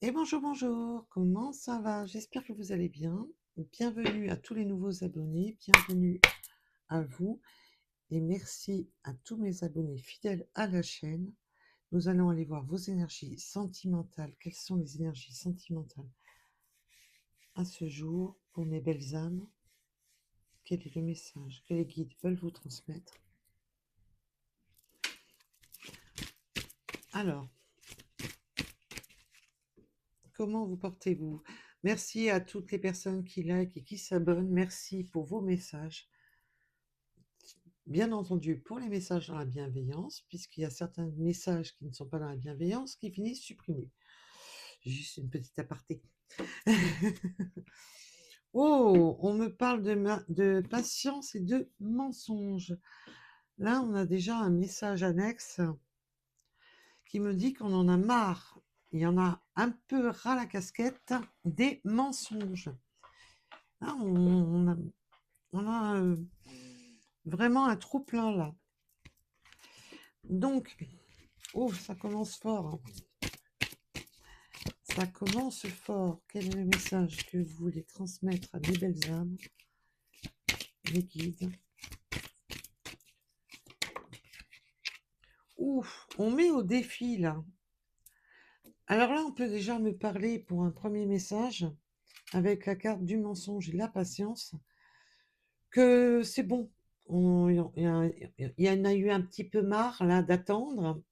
Et bonjour, bonjour, comment ça va? J'espère que vous allez bien. Bienvenue à tous les nouveaux abonnés, bienvenue à vous et merci à tous mes abonnés fidèles à la chaîne. Nous allons aller voir vos énergies sentimentales. Quelles sont les énergies sentimentales à ce jour pour mes belles âmes? Quel est le message que les guides veulent vous transmettre? Alors, comment vous portez-vous? Merci à toutes les personnes qui likent et qui s'abonnent. Merci pour vos messages. Bien entendu, pour les messages dans la bienveillance, puisqu'il y a certains messages qui ne sont pas dans la bienveillance qui finissent supprimés. Juste une petite aparté. Oh, on me parle de patience et de mensonge. Là, on a déjà un message annexe qui me dit qu'on en a marre. Il y en a un peu ras la casquette des mensonges. Là, on a vraiment un trou plein là. Donc, oh, ça commence fort, hein. Ça commence fort. Quel est le message que vous voulez transmettre à mes belles âmes, les guides? Ouf, on met au défi là. Alors là, on peut déjà me parler pour un premier message avec la carte du mensonge et la patience que c'est bon. Il y en a eu un petit peu marre là d'attendre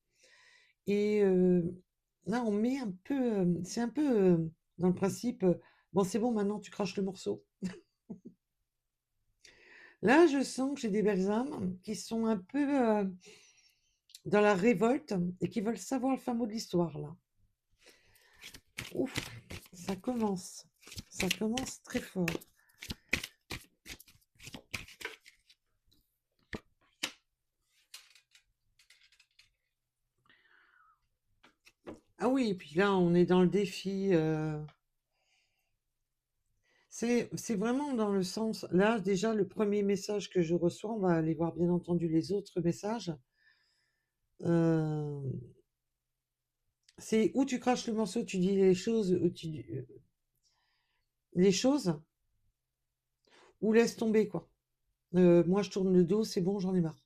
et là on met un peu, c'est un peu dans le principe, bon c'est bon maintenant tu craches le morceau. Là, je sens que j'ai des belles âmes qui sont un peu dans la révolte et qui veulent savoir le fin mot de l'histoire, là. Ouf, ça commence. Ça commence très fort. Ah oui, et puis là, on est dans le défi. C'est vraiment dans le sens. Là, déjà, le premier message que je reçois, on va aller voir bien entendu les autres messages. Euh, c'est où tu craches le morceau, tu dis les choses, les choses, ou laisse tomber, quoi. Moi, je tourne le dos, c'est bon, j'en ai marre.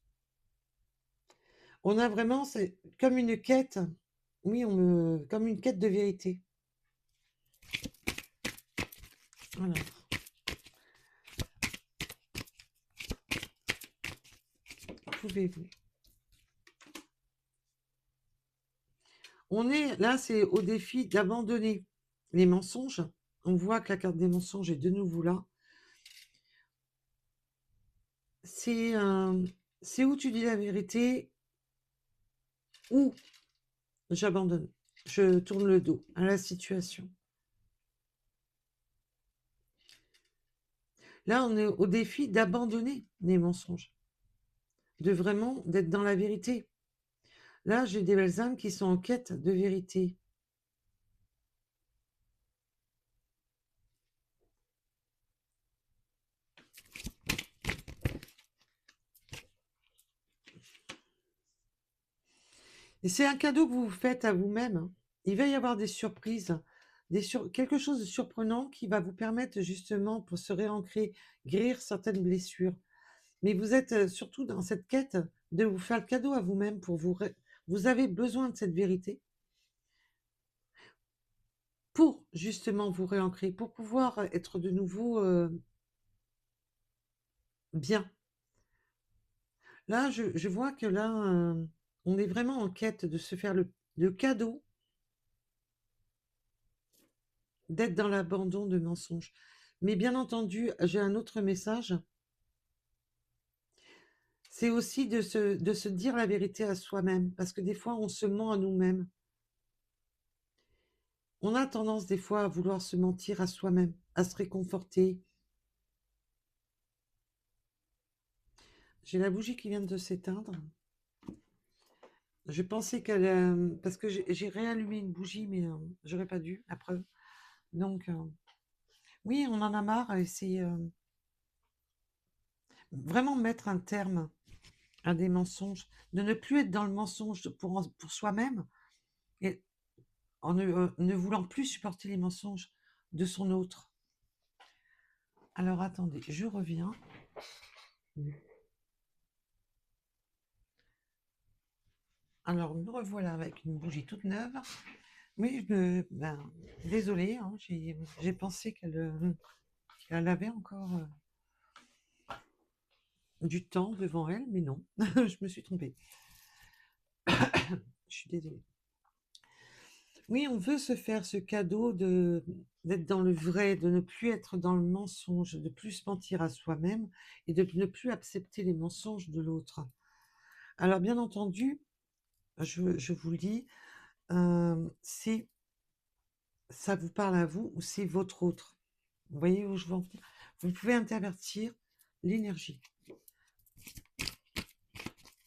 On a vraiment, c'est comme une quête, oui, comme une quête de vérité. Alors, pouvez-vous. On est là, c'est au défi d'abandonner les mensonges. On voit que la carte des mensonges est de nouveau là. C'est c'est où tu dis la vérité ou j'abandonne. Je tourne le dos à la situation. Là, on est au défi d'abandonner les mensonges, de vraiment d'être dans la vérité. Là, j'ai des belles âmes qui sont en quête de vérité. Et c'est un cadeau que vous vous faites à vous-même, hein. Il va y avoir des surprises, quelque chose de surprenant qui va vous permettre justement pour se réancrer, guérir certaines blessures. Mais vous êtes surtout dans cette quête de vous faire le cadeau à vous-même pour vous avez besoin de cette vérité pour justement vous réancrer, pour pouvoir être de nouveau bien. Là, je vois que là, on est vraiment en quête de se faire le cadeau d'être dans l'abandon de mensonges. Mais bien entendu, j'ai un autre message. C'est aussi de se dire la vérité à soi-même, parce que des fois, on se ment à nous-mêmes. On a tendance des fois à vouloir se mentir à soi-même, à se réconforter. J'ai la bougie qui vient de s'éteindre. Je pensais qu'elle... parce que j'ai réallumé une bougie, mais j'aurais pas dû, la preuve. Donc, oui, on en a marre et c'est vraiment mettre un terme à des mensonges, de ne plus être dans le mensonge pour soi-même et en ne voulant plus supporter les mensonges de son autre. Alors attendez, je reviens. Alors me revoilà avec une bougie toute neuve. Oui, désolée, hein, j'ai pensé qu'elle avait encore du temps devant elle, mais non, je me suis trompée. Je suis désolée. Oui, on veut se faire ce cadeau d'être dans le vrai, de ne plus être dans le mensonge, de plus se mentir à soi-même et de ne plus accepter les mensonges de l'autre. Alors, bien entendu, je vous le dis, si ça vous parle à vous ou c'est votre autre. Vous voyez où je veux en venir? Vous pouvez intervertir l'énergie.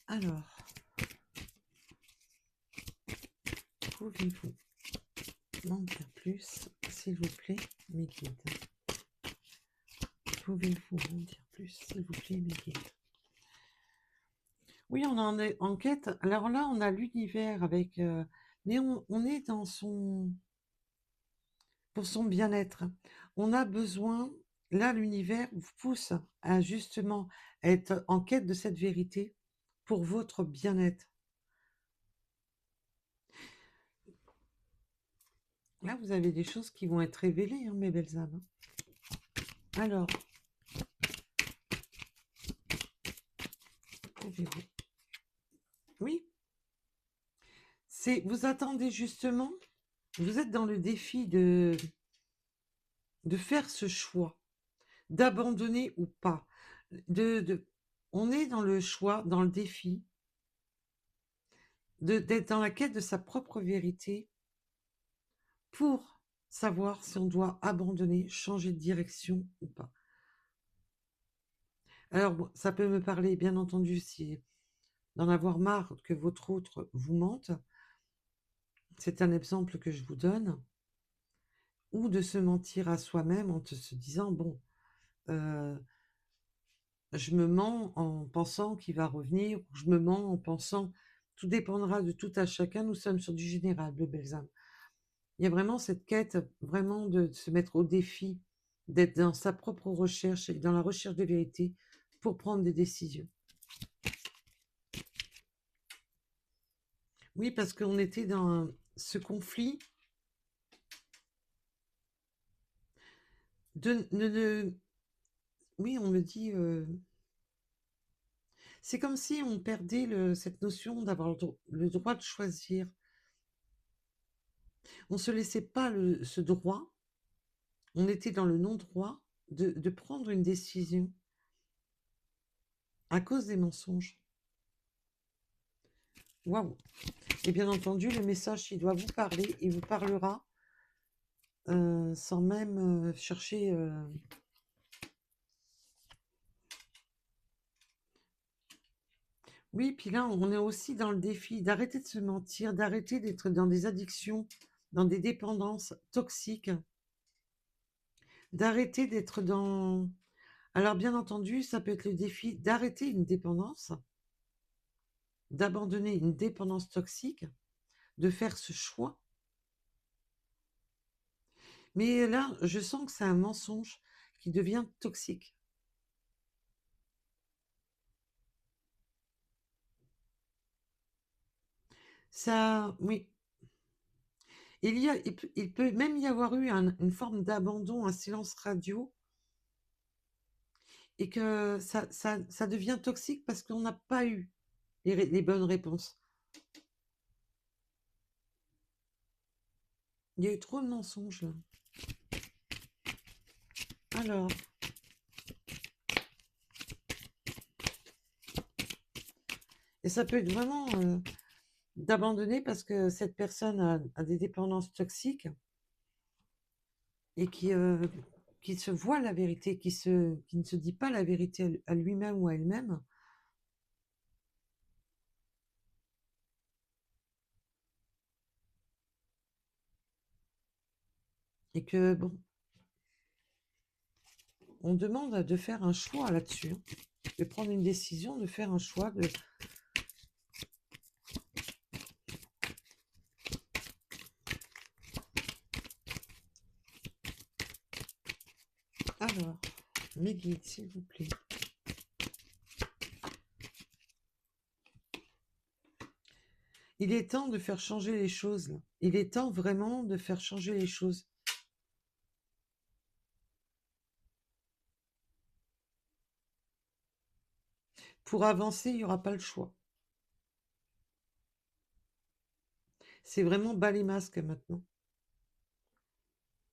Alors, pouvez-vous m'en dire plus, s'il vous plaît, mes guides? Pouvez-vous m'en dire plus, s'il vous plaît, mes guides? Oui, on en est en quête. Alors là, on a l'univers avec... mais on est dans pour son bien-être. On a besoin... Là, l'univers vous pousse à justement être en quête de cette vérité pour votre bien-être. Là, vous avez des choses qui vont être révélées, hein, mes belles âmes. Alors, oui, vous attendez justement, vous êtes dans le défi de faire ce choix, d'abandonner ou pas. On est dans le choix, dans le défi, d'être dans la quête de sa propre vérité pour savoir si on doit abandonner, changer de direction ou pas. Alors, bon, ça peut me parler, bien entendu, si d'en avoir marre que votre autre vous mente. C'est un exemple que je vous donne. Ou de se mentir à soi-même en se disant, bon, je me mens en pensant qu'il va revenir, ou je me mens en pensant, tout dépendra de tout à chacun, nous sommes sur du général, de belles âmes. Il y a vraiment cette quête, vraiment de se mettre au défi, d'être dans sa propre recherche et dans la recherche de vérité pour prendre des décisions. Oui, parce qu'on était dans ce conflit oui, on me dit... c'est comme si on perdait cette notion d'avoir le droit de choisir. On ne se laissait pas ce droit, on était dans le non-droit de prendre une décision à cause des mensonges. Waouh! Et bien entendu, le message, s'il doit vous parler, il vous parlera sans même chercher... Oui, puis là, on est aussi dans le défi d'arrêter de se mentir, d'arrêter d'être dans des addictions, dans des dépendances toxiques, d'arrêter d'être dans... Alors, bien entendu, ça peut être le défi d'arrêter une dépendance, d'abandonner une dépendance toxique, de faire ce choix. Mais là, je sens que c'est un mensonge qui devient toxique. Ça, oui. Il peut même y avoir eu une forme d'abandon, un silence radio, et que ça devient toxique parce qu'on n'a pas eu les bonnes réponses. Il y a eu trop de mensonges, là. Alors... Et ça peut être vraiment d'abandonner parce que cette personne a des dépendances toxiques et qui se voit la vérité, qui ne se dit pas la vérité à lui-même ou à elle-même. Et que, bon, on demande de faire un choix là-dessus, de prendre une décision, de faire un choix, de... Alors, mes guides, s'il vous plaît. Il est temps de faire changer les choses, là. Il est temps vraiment de faire changer les choses. Pour avancer, il n'y aura pas le choix. C'est vraiment bas les masques maintenant.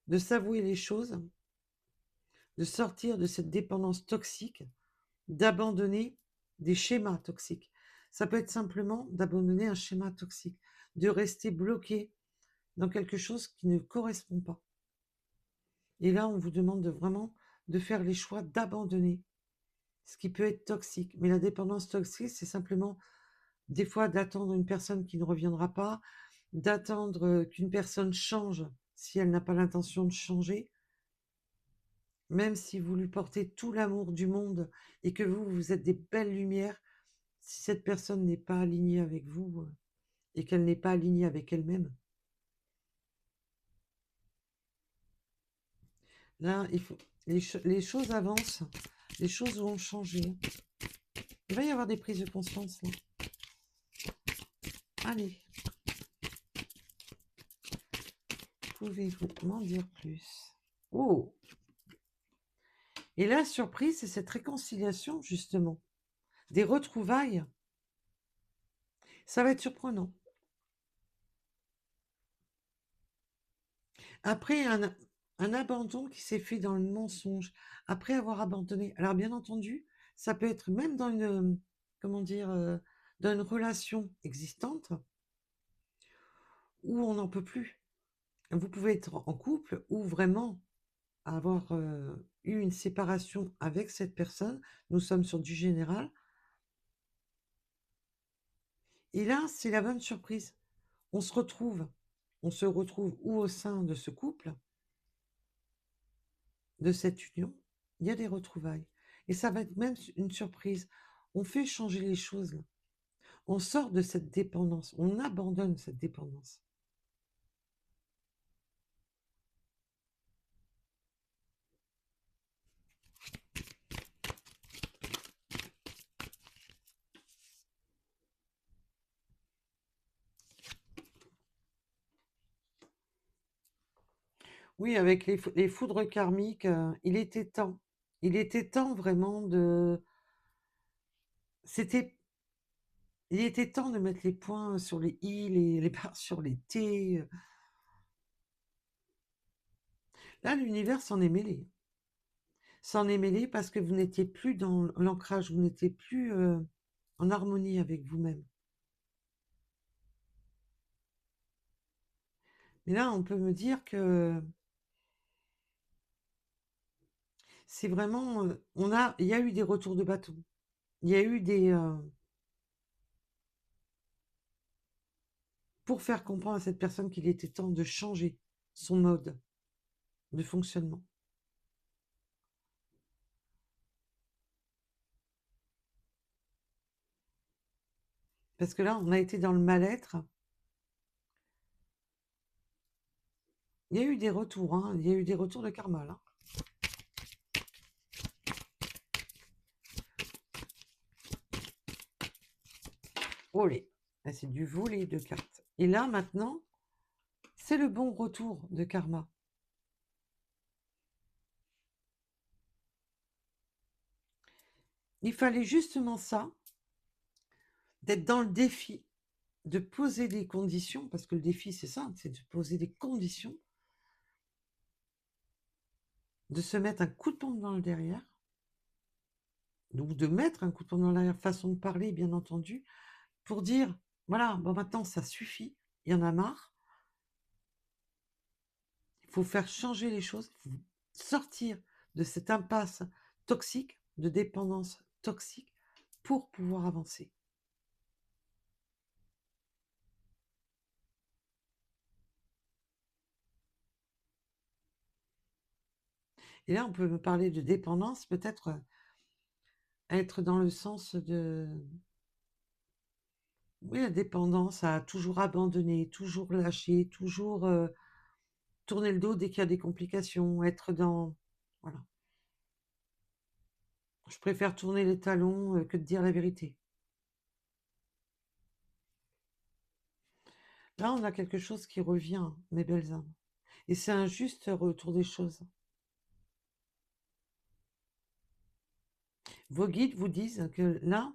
De s'avouer les choses, de sortir de cette dépendance toxique, d'abandonner des schémas toxiques. Ça peut être simplement d'abandonner un schéma toxique, de rester bloqué dans quelque chose qui ne correspond pas. Et là, on vous demande vraiment de faire les choix d'abandonner ce qui peut être toxique. Mais la dépendance toxique, c'est simplement des fois d'attendre une personne qui ne reviendra pas, d'attendre qu'une personne change si elle n'a pas l'intention de changer, même si vous lui portez tout l'amour du monde et que vous, vous êtes des belles lumières, si cette personne n'est pas alignée avec vous et qu'elle n'est pas alignée avec elle-même, là, les choses avancent, les choses vont changer. Il va y avoir des prises de conscience, là. Allez, pouvez-vous m'en dire plus? Oh! Et la surprise, c'est cette réconciliation, justement. Des retrouvailles. Ça va être surprenant. Après un abandon qui s'est fait dans le mensonge, après avoir abandonné. Alors, bien entendu, ça peut être même dans une, comment dire, dans une relation existante où on n'en peut plus. Vous pouvez être en couple ou vraiment avoir eu une séparation avec cette personne. Nous sommes sur du général. Et là, c'est la bonne surprise. On se retrouve. On se retrouve ou au sein de ce couple, de cette union, il y a des retrouvailles. Et ça va être même une surprise. On fait changer les choses, là. On sort de cette dépendance. On abandonne cette dépendance. Oui, avec les foudres karmiques, il était temps. Il était temps vraiment de... C'était... Il était temps de mettre les points sur les i, les barres sur les t. Là, l'univers s'en est mêlé. S'en est mêlé parce que vous n'étiez plus dans l'ancrage, vous n'étiez plus en harmonie avec vous-même. Mais là, on peut me dire que c'est vraiment, il y a eu des retours de bâton. Il y a eu des, pour faire comprendre à cette personne qu'il était temps de changer son mode de fonctionnement. Parce que là, on a été dans le mal-être. Il y a eu des retours, hein. Il y a eu des retours de karma, là. Olé. Là, c'est du volet de cartes. Et là, maintenant, c'est le bon retour de karma. Il fallait justement ça, d'être dans le défi, de poser des conditions, parce que le défi, c'est ça, c'est de poser des conditions, de se mettre un coup de pompe dans le derrière, donc de mettre un coup de pompe dans le derrière, façon de parler, bien entendu, pour dire, voilà, bon, maintenant, ça suffit, il y en a marre, il faut faire changer les choses, il faut sortir de cette impasse toxique, de dépendance toxique, pour pouvoir avancer. Et là, on peut me parler de dépendance, peut-être être dans le sens de... Oui, la dépendance à toujours abandonner, toujours lâcher, toujours tourner le dos dès qu'il y a des complications, être dans... Voilà. Je préfère tourner les talons que de dire la vérité. Là, on a quelque chose qui revient, mes belles âmes. Et c'est un juste retour des choses. Vos guides vous disent que là,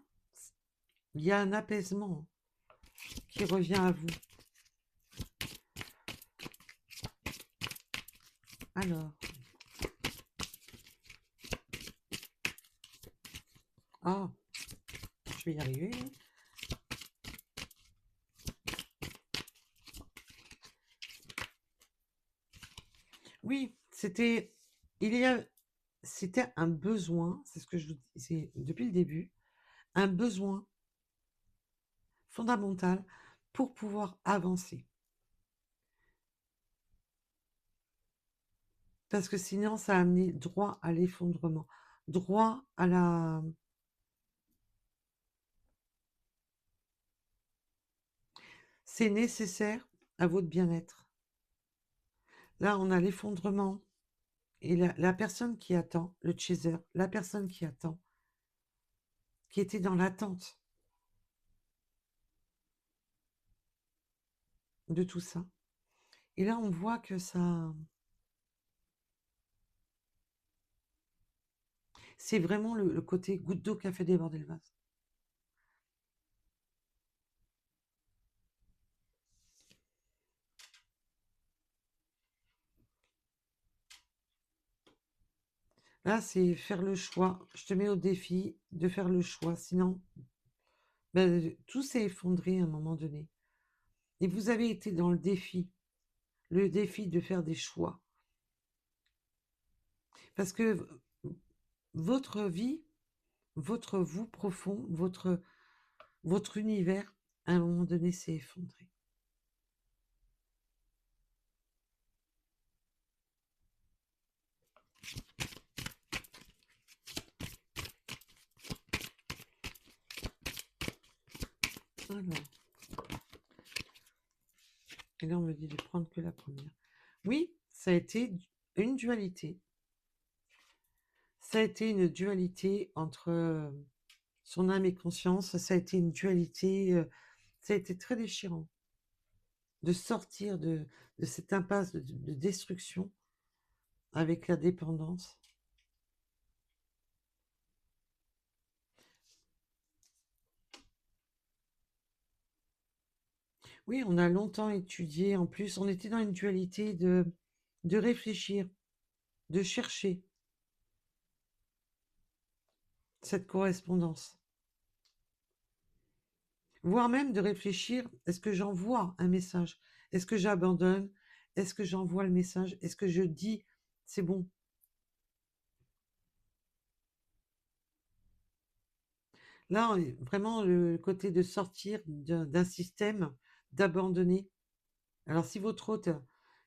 il y a un apaisement qui revient à vous. Alors, ah, je vais y arriver. Oui, c'était, il y a, c'était un besoin, c'est ce que je vous disais depuis le début, un besoin fondamental pour pouvoir avancer. Parce que sinon, ça a amené droit à l'effondrement, droit à la... C'est nécessaire à votre bien-être. Là, on a l'effondrement et la personne qui attend, le chaser, la personne qui attend, qui était dans l'attente de tout ça. Et là, on voit que ça... C'est vraiment le côté goutte d'eau qui a fait déborder le vase. Là, c'est faire le choix. Je te mets au défi de faire le choix. Sinon, ben, tout s'est effondré à un moment donné. Et vous avez été dans le défi de faire des choix. Parce que votre vie, votre vous profond, votre univers, à un moment donné, s'est effondré. Alors, et là, on me dit de prendre que la première. Oui, ça a été une dualité. Ça a été une dualité entre son âme et conscience. Ça a été une dualité. Ça a été très déchirant de sortir de cette impasse de destruction avec la dépendance. Oui, on a longtemps étudié. En plus, on était dans une dualité de réfléchir, de chercher cette correspondance. Voire même de réfléchir, est-ce que j'envoie un message? Est-ce que j'abandonne? Est-ce que j'envoie le message? Est-ce que je dis, c'est bon? Là, vraiment, le côté de sortir d'un système, d'abandonner. Alors, si votre hôte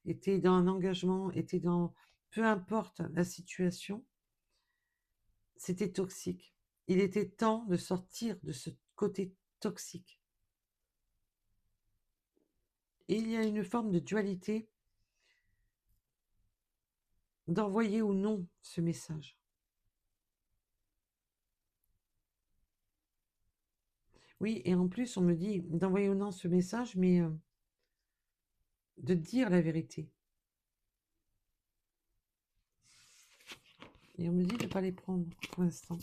était dans un engagement, était dans... Peu importe la situation, c'était toxique. Il était temps de sortir de ce côté toxique. Et il y a une forme de dualité d'envoyer ou non ce message. Oui, et en plus, on me dit d'envoyer ou non ce message, mais de dire la vérité. Et on me dit de ne pas les prendre pour l'instant.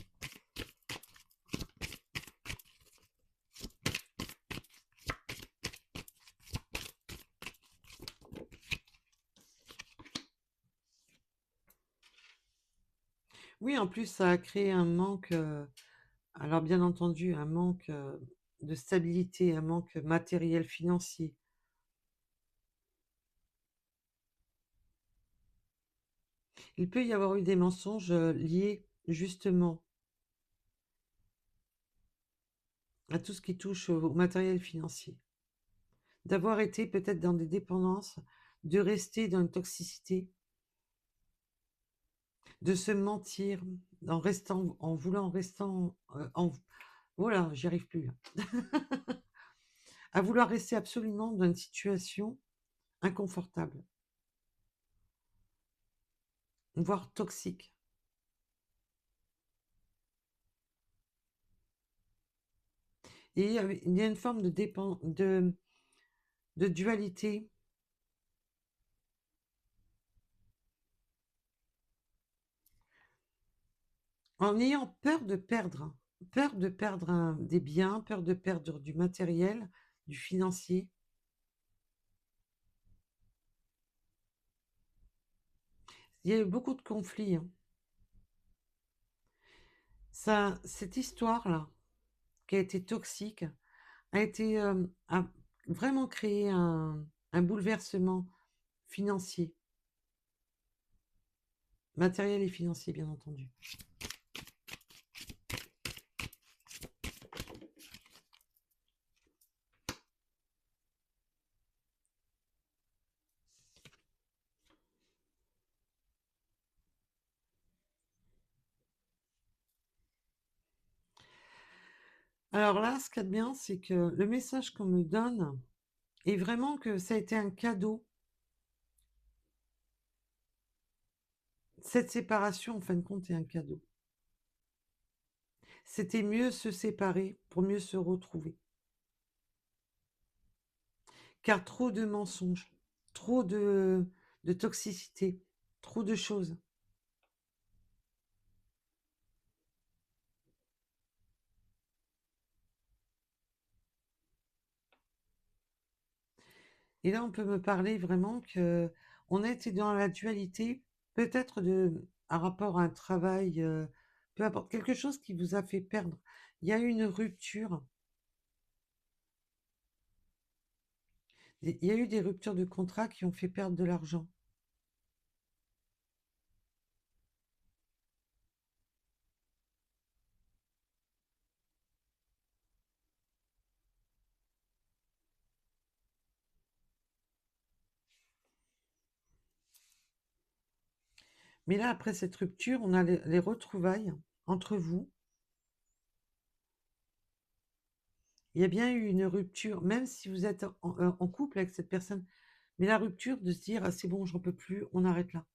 Oui, en plus, ça a créé un manque, alors bien entendu, un manque de stabilité, un manque matériel, financier. Il peut y avoir eu des mensonges liés justement à tout ce qui touche au matériel financier. D'avoir été peut-être dans des dépendances, de rester dans une toxicité, de se mentir en restant, en voulant restant, voilà, j'y arrive plus là. À vouloir rester absolument dans une situation inconfortable, voire toxique. Et il y a une forme de dualité. En ayant peur de perdre des biens, peur de perdre du matériel, du financier. Il y a eu beaucoup de conflits, hein. Cette histoire-là, qui a été toxique, a vraiment créé un bouleversement financier, matériel et financier, bien entendu. Alors là, ce qu'il y a de bien, c'est que le message qu'on me donne est vraiment que ça a été un cadeau. Cette séparation, en fin de compte, est un cadeau. C'était mieux se séparer pour mieux se retrouver. Car trop de mensonges, trop de toxicité, trop de choses. Et là, on peut me parler vraiment que on a été dans la dualité, peut-être un rapport à un travail, peu importe, quelque chose qui vous a fait perdre. Il y a eu une rupture. Il y a eu des ruptures de contrat qui ont fait perdre de l'argent. Mais là, après cette rupture, on a les retrouvailles entre vous. Il y a bien eu une rupture, même si vous êtes en couple avec cette personne. Mais la rupture de se dire, ah, c'est bon, j'en peux plus, on arrête là.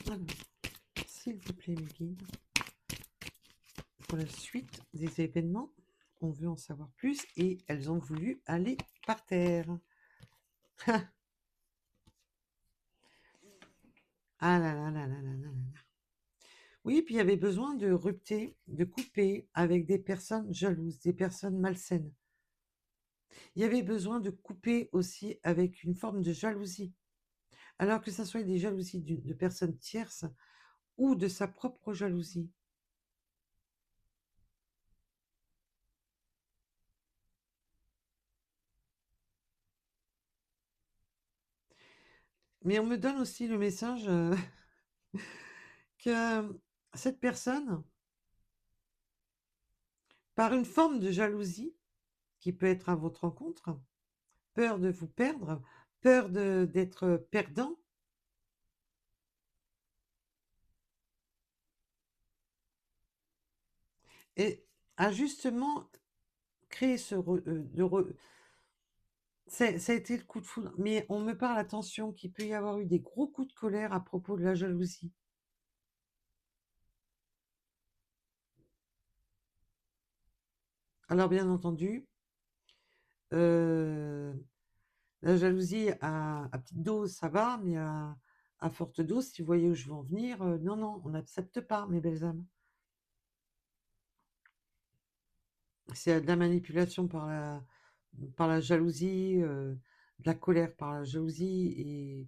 Alors, s'il vous plaît, mes guides, pour la suite des événements, on veut en savoir plus et elles ont voulu aller par terre. Ah là là là là là là là. Oui, puis il y avait besoin de rupter, de couper avec des personnes jalouses, des personnes malsaines. Il y avait besoin de couper aussi avec une forme de jalousie. Alors que ça soit des jalousies de personnes tierces ou de sa propre jalousie. Mais on me donne aussi le message que cette personne, par une forme de jalousie, qui peut être à votre rencontre, peur de vous perdre, peur d'être perdant, et a justement créé ça a été le coup de foudre. Mais on me parle, attention, qu'il peut y avoir eu des gros coups de colère à propos de la jalousie. Alors, bien entendu, euh, la jalousie à petite dose, ça va, mais à forte dose, si vous voyez où je veux en venir, non, non, on n'accepte pas, mes belles âmes. C'est de la manipulation par la jalousie, de la colère par la jalousie, et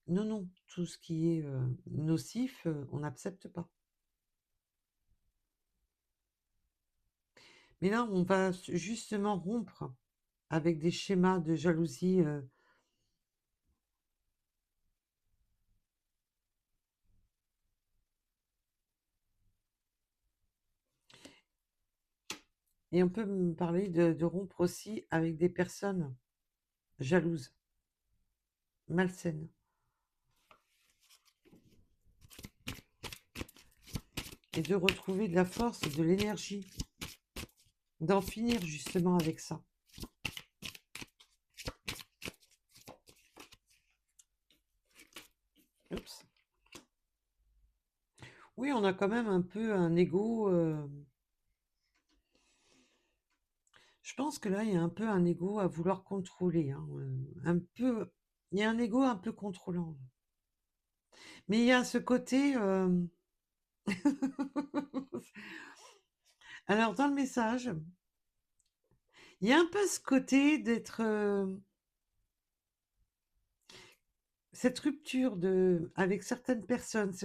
non, non, tout ce qui est nocif, on n'accepte pas. Mais là, on va justement rompre avec des schémas de jalousie. Et on peut me parler de rompre aussi avec des personnes jalouses, malsaines. Et de retrouver de la force, de l'énergie, d'en finir justement avec ça. Oui, on a quand même un peu un ego. Je pense que là, il y a un peu un ego à vouloir contrôler, hein, un peu. Il y a un ego un peu contrôlant. Mais il y a ce côté. Alors, dans le message, il y a un peu ce côté d'être. Cette rupture avec certaines personnes,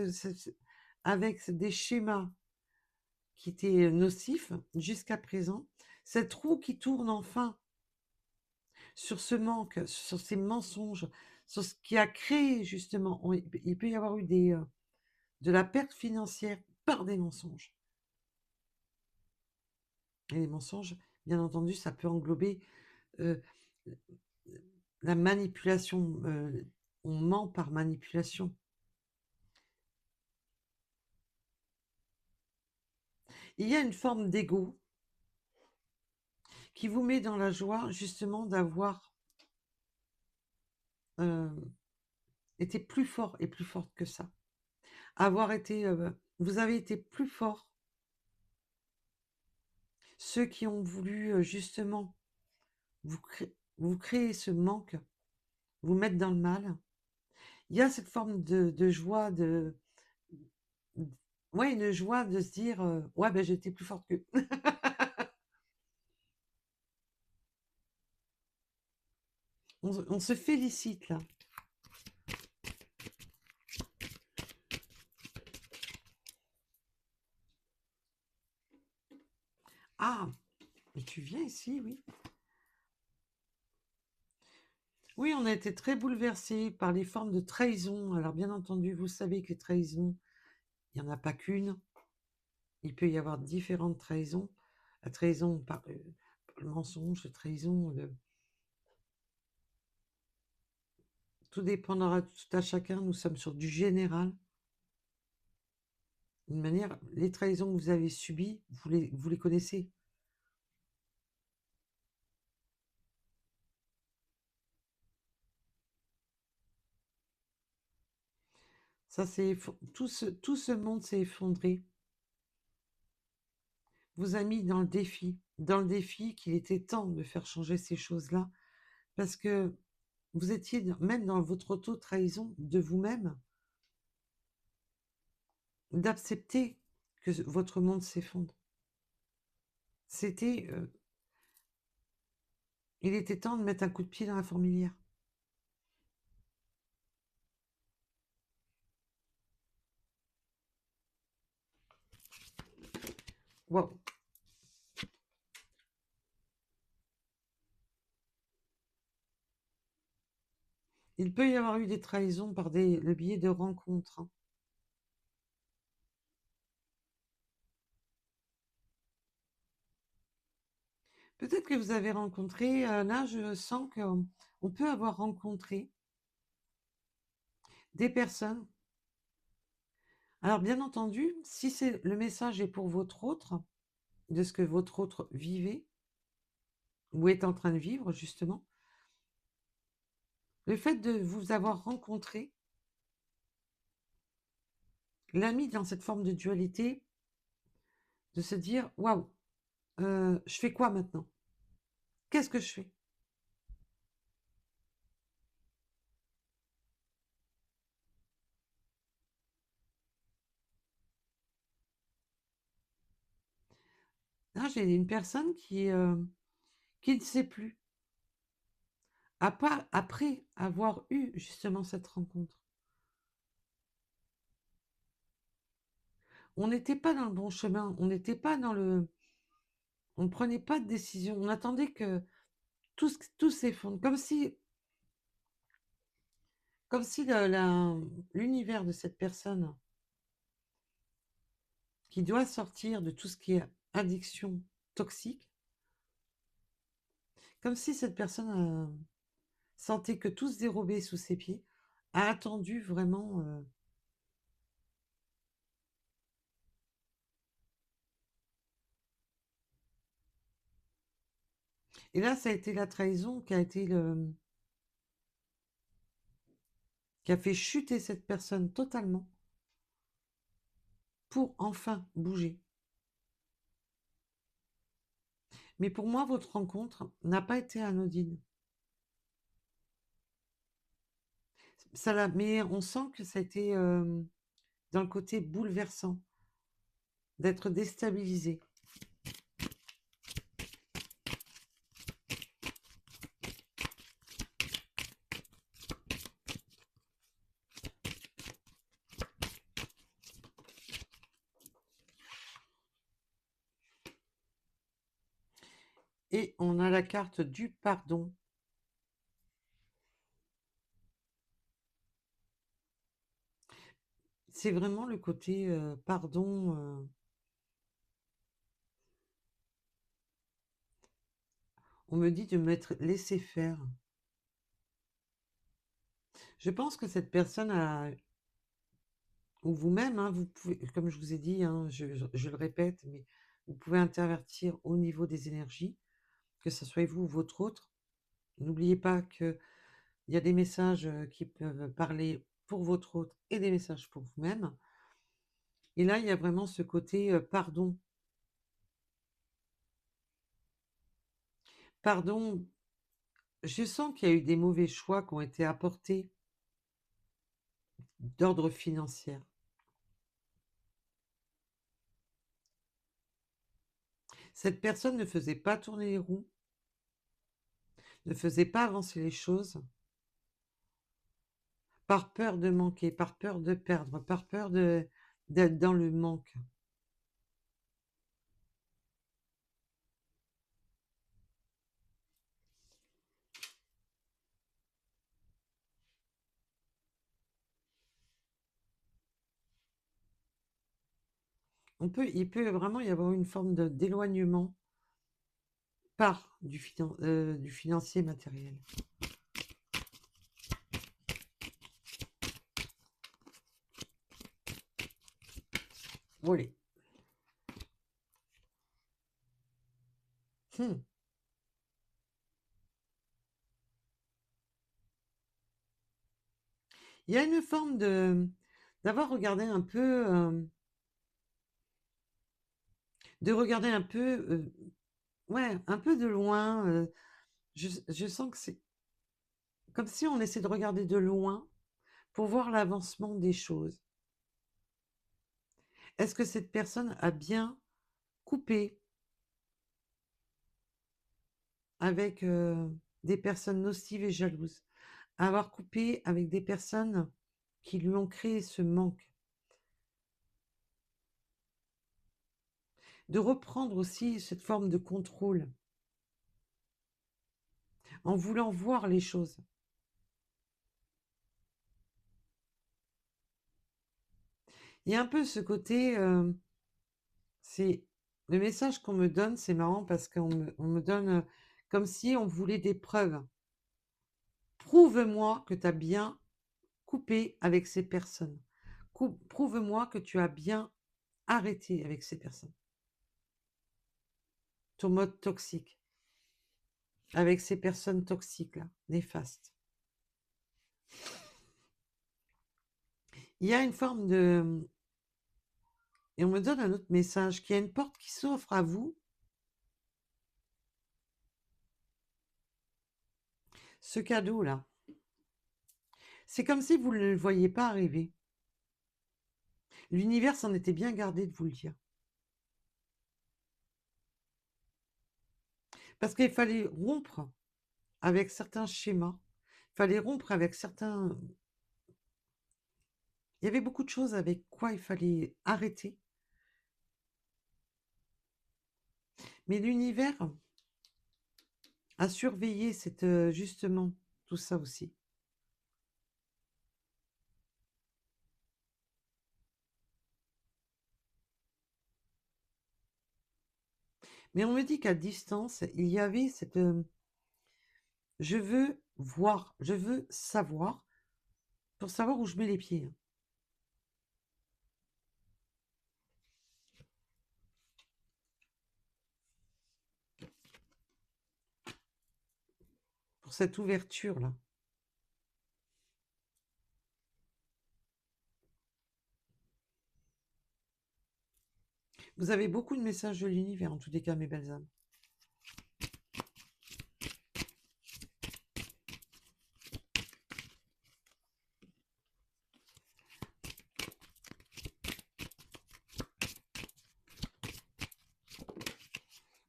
avec des schémas qui étaient nocifs jusqu'à présent, cette roue qui tourne enfin sur ce manque, sur ces mensonges, sur ce qui a créé justement, il peut y avoir eu de la perte financière par des mensonges. Et les mensonges, bien entendu, ça peut englober euh, la manipulation. On ment par manipulation. Il y a une forme d'ego qui vous met dans la joie justement d'avoir euh, été plus fort et plus forte que ça. Avoir été, vous avez été plus fort. Ceux qui ont voulu justement vous créer ce manque, vous mettre dans le mal. Il y a cette forme de joie, ouais, une joie de se dire, ouais, ben j'étais plus forte que. On se félicite là. Ah, mais tu viens ici, oui. Oui, on a été très bouleversés par les formes de trahison. Alors, bien entendu, vous savez que les trahisons, il n'y en a pas qu'une. Il peut y avoir différentes trahisons. La trahison par le mensonge, la trahison, tout dépendra tout à chacun. Nous sommes sur du général. D'une manière, les trahisons que vous avez subies, vous les connaissez. Ça, tout ce monde s'est effondré. Vous a mis dans le défi qu'il était temps de faire changer ces choses-là, parce que vous étiez même dans votre auto-trahison de vous-même, d'accepter que votre monde s'effondre. C'était, il était temps de mettre un coup de pied dans la fourmilière. Wow. Il peut y avoir eu des trahisons par le biais de rencontres, hein. Peut-être que vous avez rencontré, là je sens qu'on peut avoir rencontré des personnes. Alors bien entendu, si le message est pour votre autre, de ce que votre autre vivait ou est en train de vivre justement, le fait de vous avoir rencontré l'a mis dans cette forme de dualité, de se dire waouh, je fais quoi maintenant? Qu'est-ce que je fais? Là, j'ai une personne qui ne sait plus, après avoir eu justement cette rencontre. On n'était pas dans le bon chemin, on n'était pas dans le. On ne prenait pas de décision, on attendait que tout s'effondre, comme si l'univers de cette personne qui doit sortir de tout ce qui est addiction toxique, comme si cette personne sentait que tout se dérobait sous ses pieds, a attendu vraiment. Et là, ça a été la trahison qui a fait chuter cette personne totalement pour enfin bouger. Mais pour moi, votre rencontre n'a pas été anodine. Mais on sent que ça a été dans le côté bouleversant, d'être déstabilisé. Et on a la carte du pardon. C'est vraiment le côté pardon. On me dit de laisser faire. Je pense que cette personne a, ou vous-même, hein, vous pouvez, comme je vous ai dit, hein, je le répète, mais vous pouvez intervertir au niveau des énergies, que ce soit vous ou votre autre. N'oubliez pas qu'il y a des messages qui peuvent parler pour votre autre et des messages pour vous-même. Et là, il y a vraiment ce côté pardon. Pardon, je sens qu'il y a eu des mauvais choix qui ont été apportés d'ordre financier. Cette personne ne faisait pas tourner les roues, ne faisait pas avancer les choses par peur de manquer, par peur de perdre, par peur d'être dans le manque. Il peut vraiment y avoir une forme d'éloignement par du financier matériel. Voilà. Hmm. Il y a une forme d'avoir regardé un peu, de regarder un peu, ouais, un peu de loin. Je sens que c'est comme si on essaie de regarder de loin pour voir l'avancement des choses. Est-ce que cette personne a bien coupé avec des personnes nocives et jalouses? Avoir coupé avec des personnes qui lui ont créé ce manque? De reprendre aussi cette forme de contrôle en voulant voir les choses. Il y a un peu ce côté, c'est le message qu'on me donne, c'est marrant parce on me donne comme si on voulait des preuves. Prouve-moi que tu as bien coupé avec ces personnes. Prouve-moi que tu as bien arrêté avec ces personnes. Ton mode toxique. Avec ces personnes toxiques-là, néfastes. Il y a une forme de... Et on me donne un autre message, qu'il y a une porte qui s'offre à vous. Ce cadeau-là. C'est comme si vous ne le voyiez pas arriver. L'univers s'en était bien gardé de vous le dire. Parce qu'il fallait rompre avec certains schémas. Il fallait rompre avec certains... Il y avait beaucoup de choses avec quoi il fallait arrêter. Mais l'univers a surveillé justement tout ça aussi. Mais on me dit qu'à distance, il y avait cette... je veux voir, je veux savoir, pour savoir où je mets les pieds. Pour cette ouverture-là. Vous avez beaucoup de messages de l'univers, en tous les cas, mes belles âmes.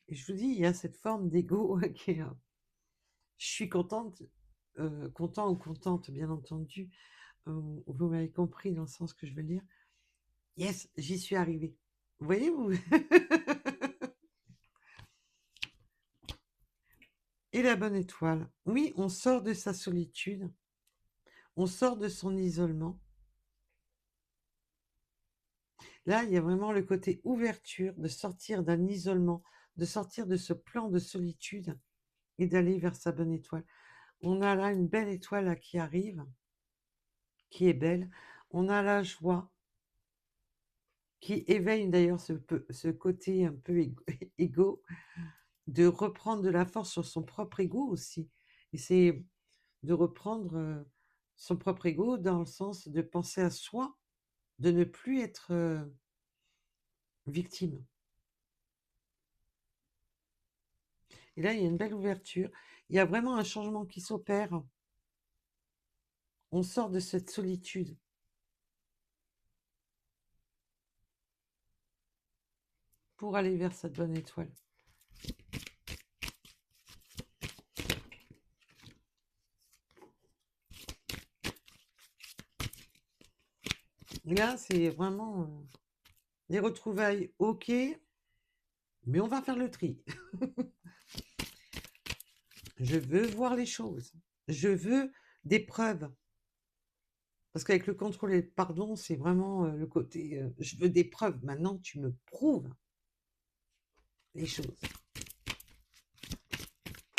Et je vous dis, il y a cette forme d'ego qui est... Je suis contente, content ou contente, bien entendu. Vous m'avez compris dans le sens que je veux dire. Yes, j'y suis arrivée. Voyez-vous? Et la bonne étoile. Oui, on sort de sa solitude. On sort de son isolement. Là, il y a vraiment le côté ouverture, de sortir d'un isolement, de sortir de ce plan de solitude et d'aller vers sa bonne étoile. On a là une belle étoile là, qui arrive, qui est belle. On a la joie, qui éveille d'ailleurs ce côté un peu égo, de reprendre de la force sur son propre ego aussi. Et c'est de reprendre son propre ego dans le sens de penser à soi, de ne plus être victime. Et là, il y a une belle ouverture. Il y a vraiment un changement qui s'opère. On sort de cette solitude. Pour aller vers cette bonne étoile. Et là, c'est vraiment des retrouvailles, ok, mais on va faire le tri. Je veux voir les choses. Je veux des preuves. Parce qu'avec le contrôle et le pardon, c'est vraiment le côté je veux des preuves. Maintenant, tu me prouves les choses.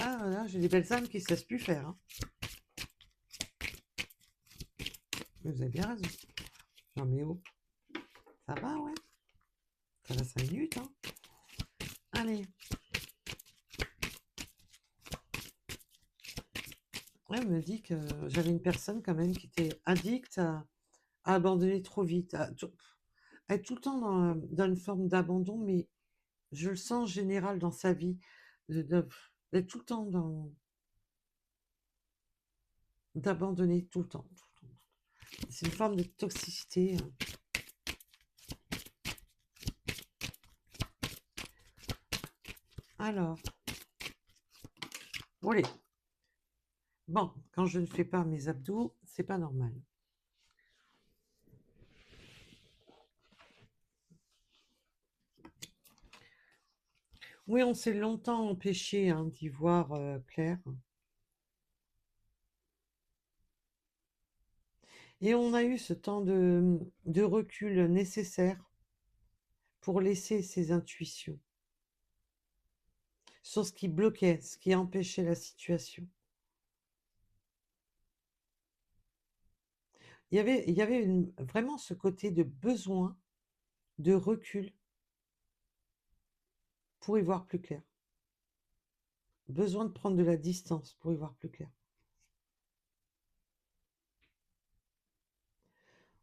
Ah là, j'ai des belles âmes qui ne se laissent plus faire. Hein. Mais vous avez bien raison. Non mais oh, ça va, ouais. Ça va 5 minutes, hein. Allez. Ouais, elle me dit que j'avais une personne quand même qui était addicte à abandonner trop vite, à être tout le temps dans une forme d'abandon, mais je le sens en général dans sa vie, d'être tout le temps d'abandonner tout le temps. Tout le temps. C'est une forme de toxicité. Alors, allez. Bon, quand je ne fais pas mes abdos, c'est pas normal. Oui, on s'est longtemps empêché d'y voir clair. Et on a eu ce temps de recul nécessaire pour laisser ses intuitions sur ce qui bloquait, ce qui empêchait la situation. Il y avait vraiment ce côté de besoin de recul pour y voir plus clair. Besoin de prendre de la distance pour y voir plus clair.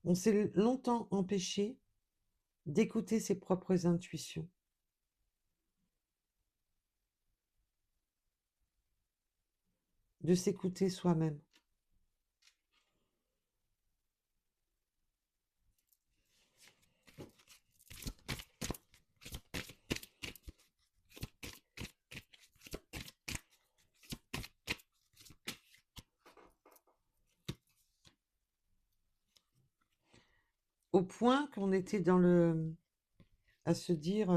On s'est longtemps empêché d'écouter ses propres intuitions. De s'écouter soi-même. Au point qu'on était à se dire,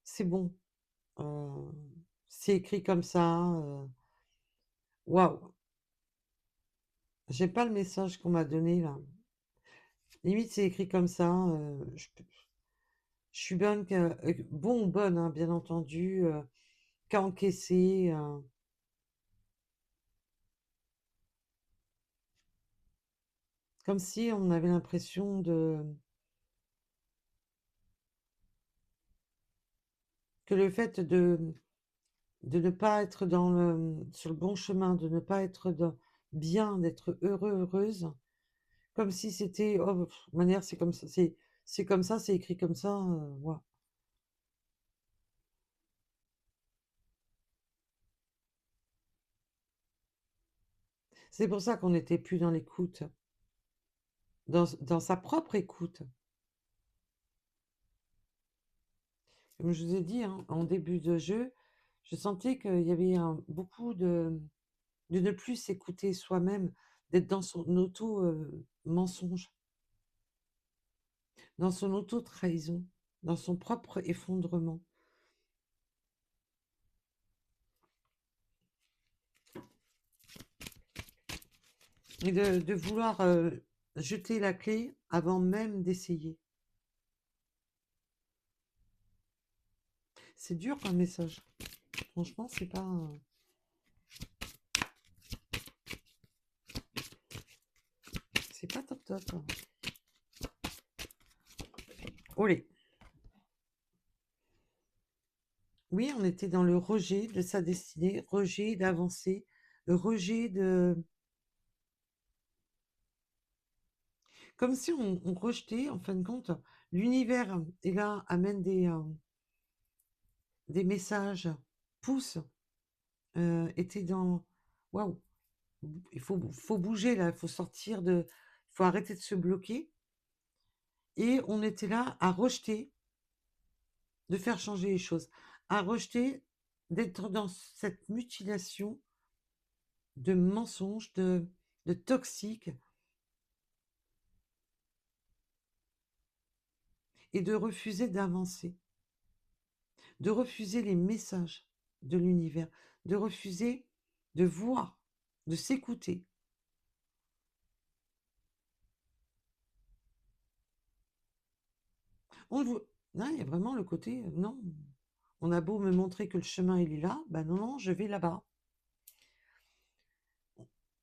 c'est bon, c'est écrit comme ça, waouh, j'ai pas le message qu'on m'a donné là. Limite, c'est écrit comme ça, je suis bonne, bon ou bonne, hein, bien entendu, qu'à encaisser. Comme si on avait l'impression que le fait de ne pas être sur le bon chemin, de ne pas être bien, d'être heureux, heureuse, comme si c'était, oh, de toute manière, c'est comme ça, c'est comme ça, c'est écrit comme ça, voilà. C'est pour ça qu'on n'était plus dans l'écoute, dans sa propre écoute. Comme je vous ai dit, hein, en début de jeu, je sentais qu'il y avait beaucoup de ne plus s'écouter soi-même, d'être dans son auto-mensonge, dans son auto-trahison, dans son propre effondrement. Et de vouloir jeter la clé avant même d'essayer. C'est dur comme message. Franchement, c'est pas... c'est pas top top. Olé. Oui, on était dans le rejet de sa destinée, rejet d'avancer, le rejet de... Comme si on rejetait, en fin de compte, l'univers, et là, amène des messages, pousse, était dans... Waouh, faut bouger là, il faut sortir de... Il faut arrêter de se bloquer. Et on était là à rejeter, de faire changer les choses, à rejeter, d'être dans cette mutilation de mensonges, de toxiques, et de refuser d'avancer, de refuser les messages de l'univers, de refuser de voir, de s'écouter. On le voit. Non, il y a vraiment le côté, non, on a beau me montrer que le chemin il est là, ben non, non, je vais là-bas.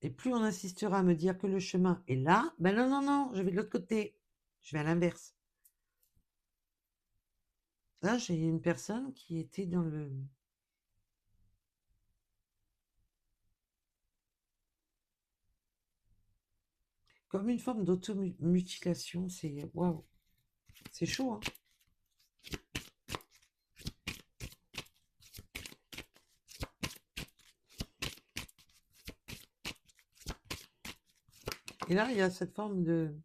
Et plus on insistera à me dire que le chemin est là, ben non, non, non, je vais de l'autre côté, je vais à l'inverse. Là, j'ai une personne qui était dans le... comme une forme d'automutilation, c'est... Waouh, c'est chaud, hein. Et là, il y a cette forme de...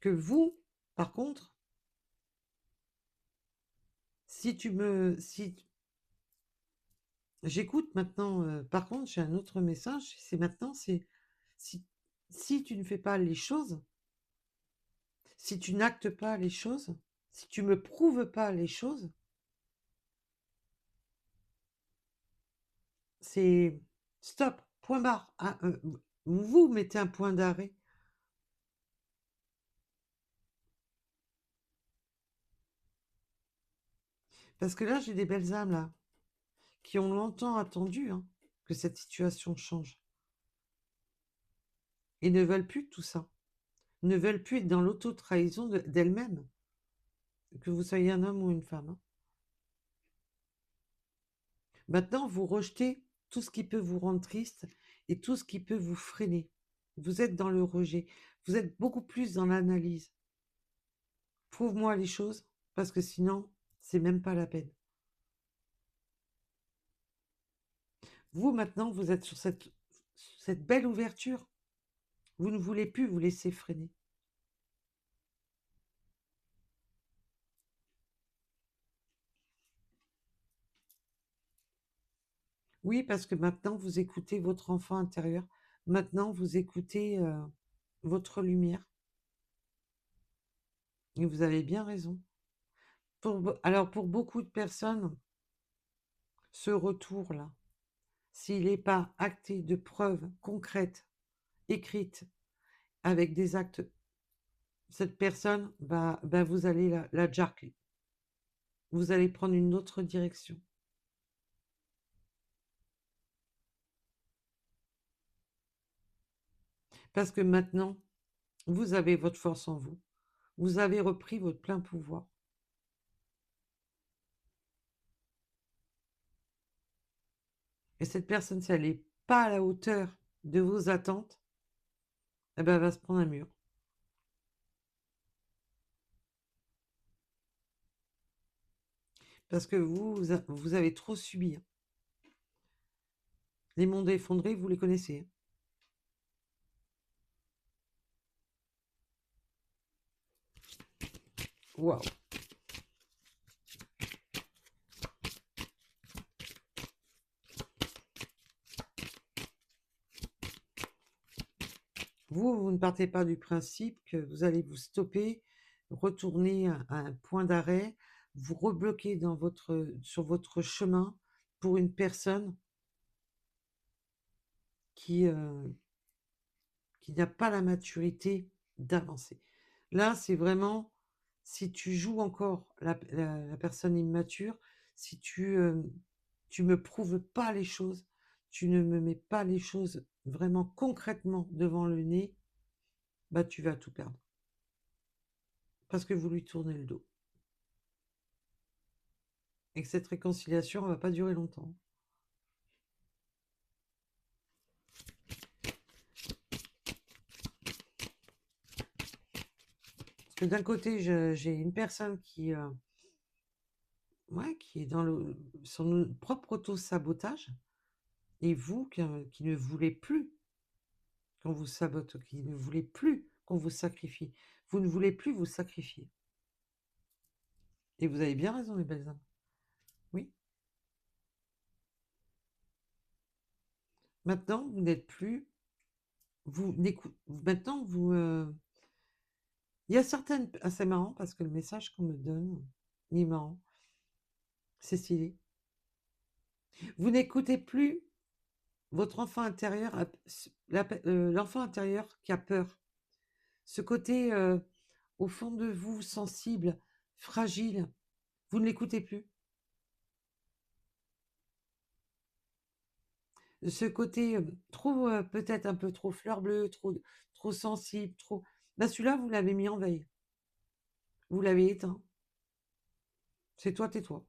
que vous, par contre, si tu me... si j'écoute maintenant, par contre, j'ai un autre message, c'est maintenant, c'est si, si tu ne fais pas les choses, si tu n'actes pas les choses, si tu me prouves pas les choses, c'est stop, point barre. Ah, vous mettez un point d'arrêt. Parce que là, j'ai des belles âmes, là, qui ont longtemps attendu hein, que cette situation change. Et ne veulent plus de tout ça. Ne veulent plus être dans l'auto-trahison d'elles-mêmes. Que vous soyez un homme ou une femme. Hein. Maintenant, vous rejetez tout ce qui peut vous rendre triste et tout ce qui peut vous freiner. Vous êtes dans le rejet. Vous êtes beaucoup plus dans l'analyse. Prouve-moi les choses, parce que sinon, c'est même pas la peine. Vous, maintenant, vous êtes sur cette belle ouverture. Vous ne voulez plus vous laisser freiner. Oui, parce que maintenant, vous écoutez votre enfant intérieur. Maintenant, vous écoutez votre lumière. Et vous avez bien raison. Alors, pour beaucoup de personnes, ce retour-là, s'il n'est pas acté de preuves concrètes, écrites, avec des actes, cette personne, vous allez la jarcler. Vous allez prendre une autre direction. Parce que maintenant, vous avez votre force en vous. Vous avez repris votre plein pouvoir. Et cette personne, si elle n'est pas à la hauteur de vos attentes, eh ben, elle va se prendre un mur. Parce que vous avez trop subi, hein. Les mondes effondrés, vous les connaissez, hein. Waouh. Vous ne partez pas du principe que vous allez vous stopper, retourner à un point d'arrêt, vous rebloquer sur votre chemin pour une personne qui, qui n'a pas la maturité d'avancer. Là, c'est vraiment, si tu joues encore la personne immature, si tu me prouves pas les choses, tu ne me mets pas les choses vraiment concrètement devant le nez, bah tu vas tout perdre. Parce que vous lui tournez le dos. Et que cette réconciliation, elle va pas durer longtemps. Parce que d'un côté, j'ai une personne ouais, qui est dans son propre auto-sabotage, et vous qui ne voulez plus qu'on vous sabote, qui ne voulez plus qu'on vous sacrifie. Vous ne voulez plus vous sacrifier. Et vous avez bien raison, les belles âmes. Oui. Maintenant, vous n'êtes plus. Maintenant, vous. Il y a certaines. Ah, c'est marrant parce que le message qu'on me donne, il est marrant. C'est stylé. Vous n'écoutez plus votre enfant intérieur, l'enfant intérieur qui a peur. Ce côté, au fond de vous, sensible, fragile, vous ne l'écoutez plus. Ce côté trop, peut-être un peu trop fleur bleue, trop sensible, trop. Là, celui-là, vous l'avez mis en veille. Vous l'avez éteint. C'est toi, tais-toi.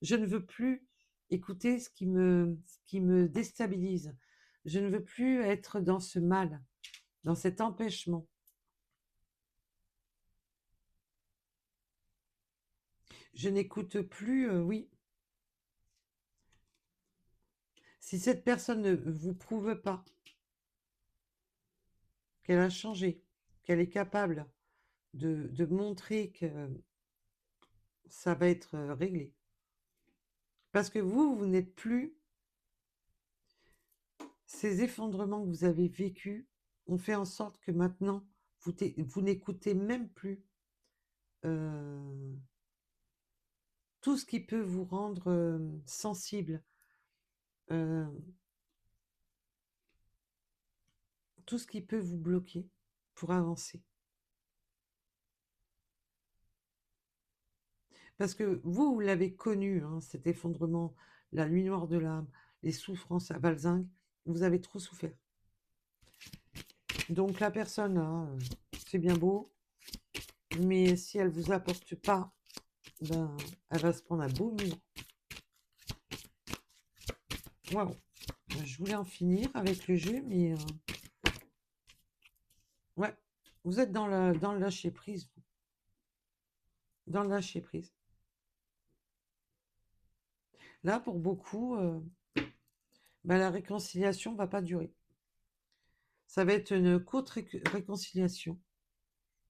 Je ne veux plus écouter ce qui me déstabilise. Je ne veux plus être dans ce mal, dans cet empêchement. Je n'écoute plus, oui. Si cette personne ne vous prouve pas qu'elle a changé, qu'elle est capable de montrer que ça va être réglé. Parce que vous n'êtes plus. Ces effondrements que vous avez vécus ont fait en sorte que maintenant, vous n'écoutez même plus euh, tout ce qui peut vous rendre sensible, euh, tout ce qui peut vous bloquer pour avancer. Parce que vous l'avez connu, hein, cet effondrement, la nuit noire de l'âme, les souffrances à Valzingue, vous avez trop souffert. Donc la personne, là, c'est bien beau, mais si elle vous apporte pas, ben, elle va se prendre un beau mur. Waouh! Je voulais en finir avec le jeu, mais ouais, vous êtes dans le lâcher prise, vous. Dans le lâcher prise. Là, pour beaucoup, ben, la réconciliation va pas durer. Ça va être une courte réconciliation.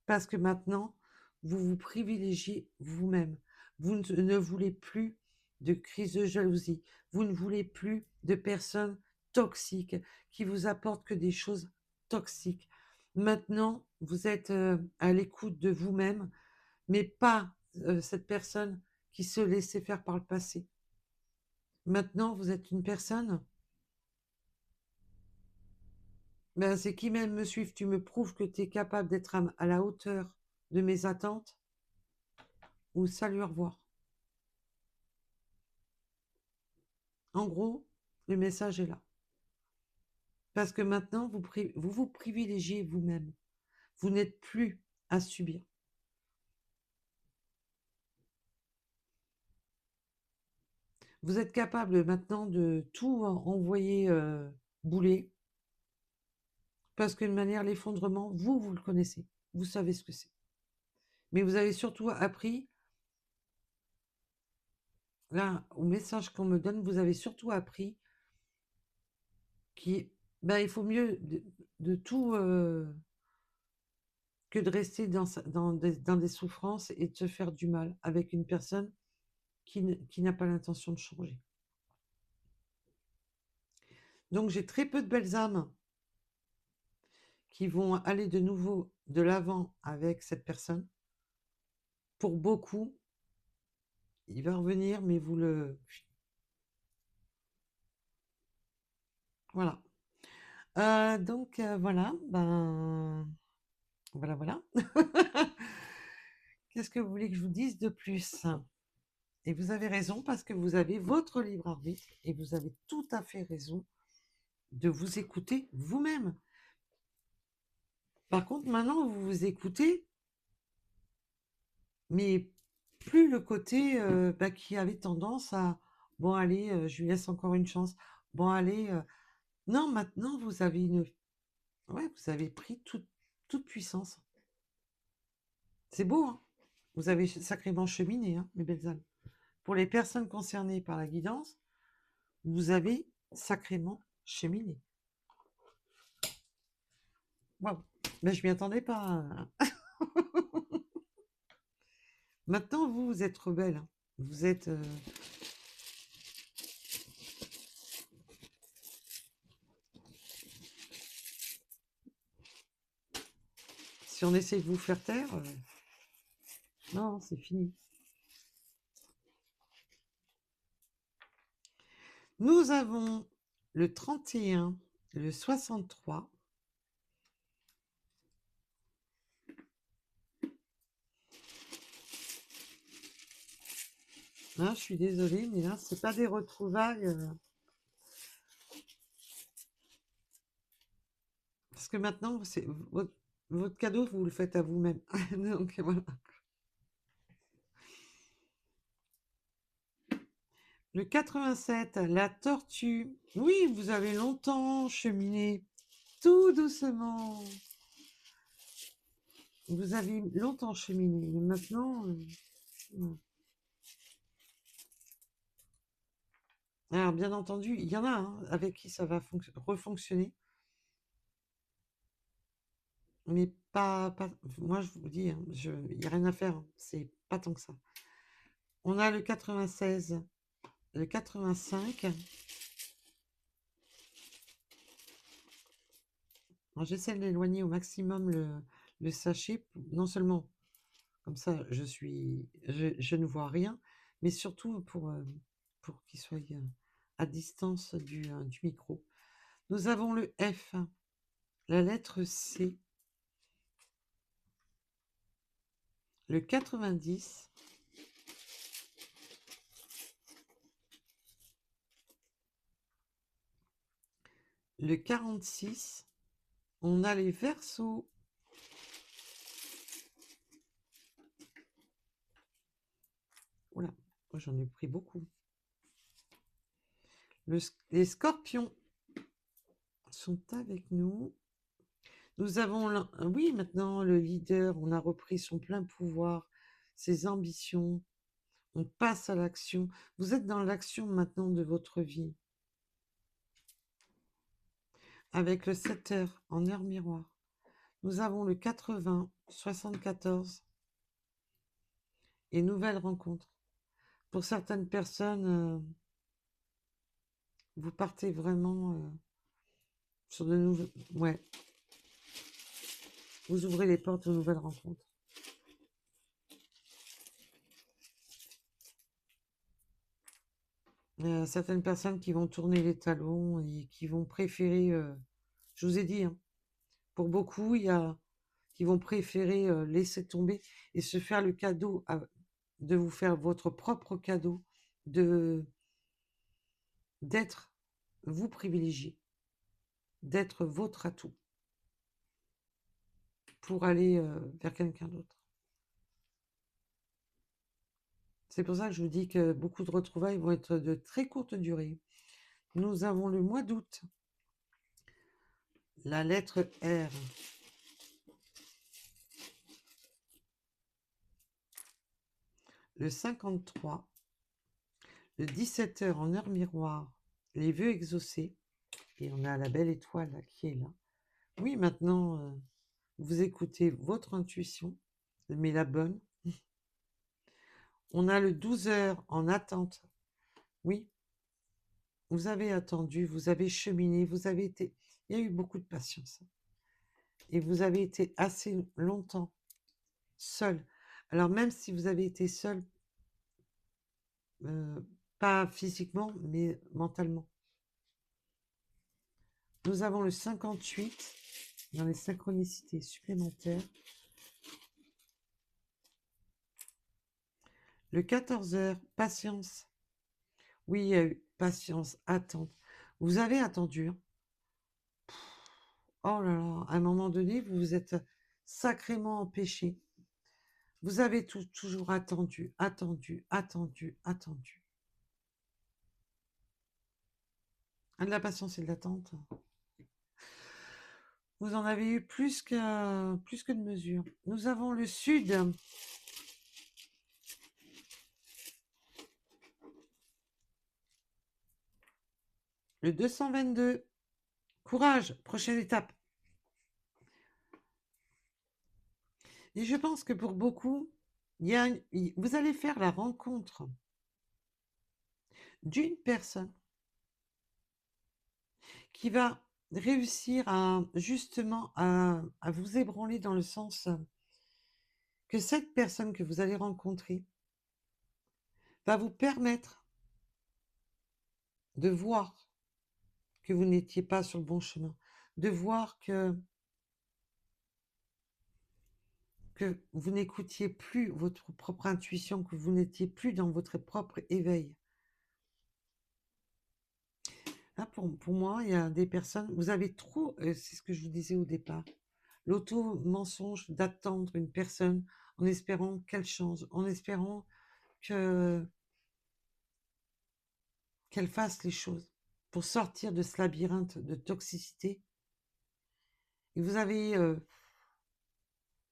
Parce que maintenant, vous vous privilégiez vous-même. Vous ne voulez plus de crise de jalousie. Vous ne voulez plus de personnes toxiques qui vous apportent que des choses toxiques. Maintenant, vous êtes à l'écoute de vous-même, mais pas cette personne qui se laissait faire par le passé. Maintenant, vous êtes une personne, ben, c'est qui même me suivre, tu me prouves que tu es capable d'être à la hauteur de mes attentes, ou salut, au revoir. En gros, le message est là. Parce que maintenant, vous vous privilégiez vous-même. Vous n'êtes plus à subir. Vous êtes capable maintenant de tout envoyer bouler. Parce qu'une manière, l'effondrement, vous le connaissez. Vous savez ce que c'est. Mais vous avez surtout appris là, au message qu'on me donne, vous avez surtout appris qu'il ben, il faut mieux de tout que de rester dans des souffrances et de se faire du mal avec une personne qui n'a pas l'intention de changer. Donc j'ai très peu de belles âmes qui vont aller de nouveau de l'avant avec cette personne. Pour beaucoup, il va revenir, mais vous le... Voilà. Donc voilà, ben... Voilà, voilà. Qu'est-ce que vous voulez que je vous dise de plus? Et vous avez raison parce que vous avez votre libre arbitre et vous avez tout à fait raison de vous écouter vous-même. Par contre, maintenant, vous vous écoutez, mais plus le côté bah, qui avait tendance à, bon, allez, je lui laisse encore une chance. Bon, allez, non, maintenant, vous avez ouais, vous avez pris toute puissance. C'est beau, hein? Vous avez sacrément cheminé, hein, mes belles âmes. Pour les personnes concernées par la guidance, vous avez sacrément cheminé. Waouh! Mais je m'y attendais pas, hein. Maintenant, vous êtes rebelle, hein. Vous êtes... si on essaie de vous faire taire, non, c'est fini. Nous avons le 31, le 63. Hein, je suis désolée, mais là, c'est pas des retrouvailles. Parce que maintenant, c'est votre cadeau, vous le faites à vous-même. Donc voilà. Le 87, la tortue. Oui, vous avez longtemps cheminé, tout doucement. Vous avez longtemps cheminé, mais maintenant... non. Alors, bien entendu, il y en a hein, avec qui ça va refonctionner, mais pas... Moi, je vous dis, hein, il n'y a rien à faire, hein, c'est pas tant que ça. On a le 96, le 85. J'essaie de l'éloigner au maximum le sachet, non seulement comme ça je ne vois rien, mais surtout pour qu'il soit à distance du micro. Nous avons le F, la lettre C, le 90, le 46, on a les Verseaux. Oula, moi j'en ai pris beaucoup. Les Scorpions sont avec nous. Nous avons, oui, maintenant le leader, on a repris son plein pouvoir, ses ambitions, on passe à l'action. Vous êtes dans l'action maintenant de votre vie. Avec le 7 heures en heure miroir. Nous avons le 80, 74 et nouvelles rencontres. Pour certaines personnes, vous partez vraiment sur de nouvelles... Ouais. Vous ouvrez les portes aux nouvelles rencontres. Certaines personnes qui vont tourner les talons et qui vont préférer... je vous ai dit, hein, pour beaucoup, il y a qui vont préférer laisser tomber et se faire le cadeau de vous faire votre propre cadeau, d'être vous privilégié, d'être votre atout pour aller vers quelqu'un d'autre. C'est pour ça que je vous dis que beaucoup de retrouvailles vont être de très courte durée. Nous avons le mois d'août, la lettre R, le 53, de 17 h en heure miroir, les vœux exaucés. Et on a la belle étoile là, qui est là. Oui, maintenant, vous écoutez votre intuition, mais la bonne. On a le 12 h en attente. Oui, vous avez attendu, vous avez cheminé, vous avez été... Il y a eu beaucoup de patience. Et vous avez été assez longtemps seul. Alors même si vous avez été seul, pas physiquement, mais mentalement. Nous avons le 58 dans les synchronicités supplémentaires. Le 14 h patience. Oui, il y a eu patience, attente. Vous avez attendu. Hein. Oh là là, à un moment donné, vous vous êtes sacrément empêché. Vous avez toujours attendu, attendu, attendu, attendu. Ah, de la patience et de l'attente. Vous en avez eu plus que de mesure. Nous avons le sud. Le 222. Courage, prochaine étape. Et je pense que pour beaucoup, vous allez faire la rencontre d'une personne qui va réussir à justement à vous ébranler dans le sens que cette personne que vous allez rencontrer va vous permettre de voir que vous n'étiez pas sur le bon chemin, de voir que vous n'écoutiez plus votre propre intuition, que vous n'étiez plus dans votre propre éveil. Là, pour moi, il y a des personnes, vous avez trop, c'est ce que je vous disais au départ, l'auto-mensonge d'attendre une personne en espérant qu'elle change, en espérant qu'elle fasse les choses pour sortir de ce labyrinthe de toxicité. Et vous avez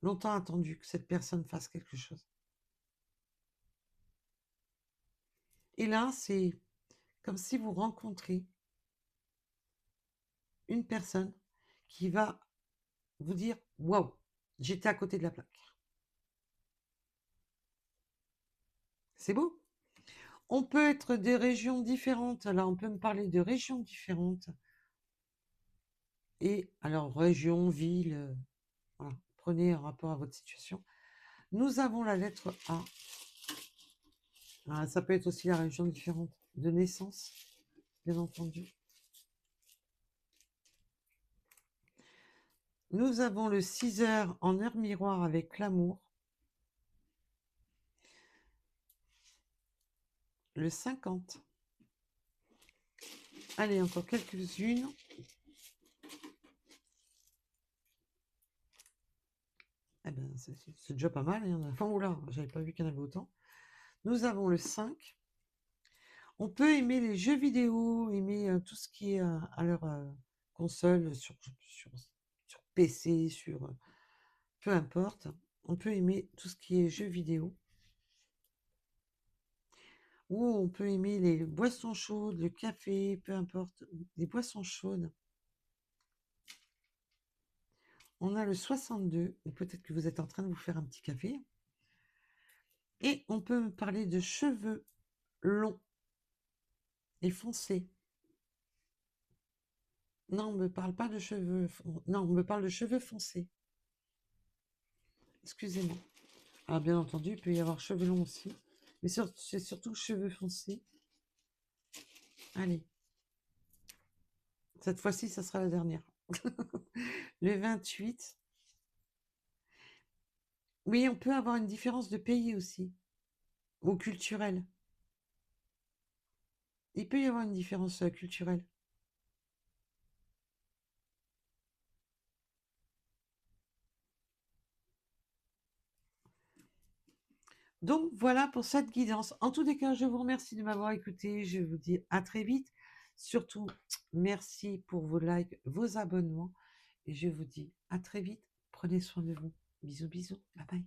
longtemps attendu que cette personne fasse quelque chose. Et là, c'est comme si vous rencontrez une personne qui va vous dire « Waouh, j'étais à côté de la plaque ». C'est beau. On peut être des régions différentes. Là, on peut me parler de régions différentes. Et alors, région, ville, voilà, prenez un rapport à votre situation. Nous avons la lettre A. Ah, ça peut être aussi la région différente de naissance, bien entendu. Nous avons le 6 h en heure miroir avec l'amour. Le 50. Allez, encore quelques-unes. Eh ben, c'est déjà pas mal. Il y en a... Enfin, oula, j'avais pas vu qu'il y en avait autant. Nous avons le 5. On peut aimer les jeux vidéo, aimer tout ce qui est à leur console, sur PC, sur... peu importe. On peut aimer tout ce qui est jeux vidéo. Ou on peut aimer les boissons chaudes, le café, peu importe, les boissons chaudes. On a le 62, ou peut-être que vous êtes en train de vous faire un petit café. Et on peut me parler de cheveux longs et foncés. Non, on ne me parle pas de cheveux... Non, on me parle de cheveux foncés. Excusez-moi. Alors, bien entendu, il peut y avoir cheveux longs aussi. Mais c'est surtout cheveux foncés. Allez. Cette fois-ci, ça sera la dernière. Le 28. Oui, on peut avoir une différence de pays aussi. Ou culturelle. Il peut y avoir une différence culturelle. Donc voilà pour cette guidance. En tous les cas, je vous remercie de m'avoir écouté. Je vous dis à très vite. Surtout, merci pour vos likes, vos abonnements. Et je vous dis à très vite. Prenez soin de vous. Bisous, bisous. Bye bye.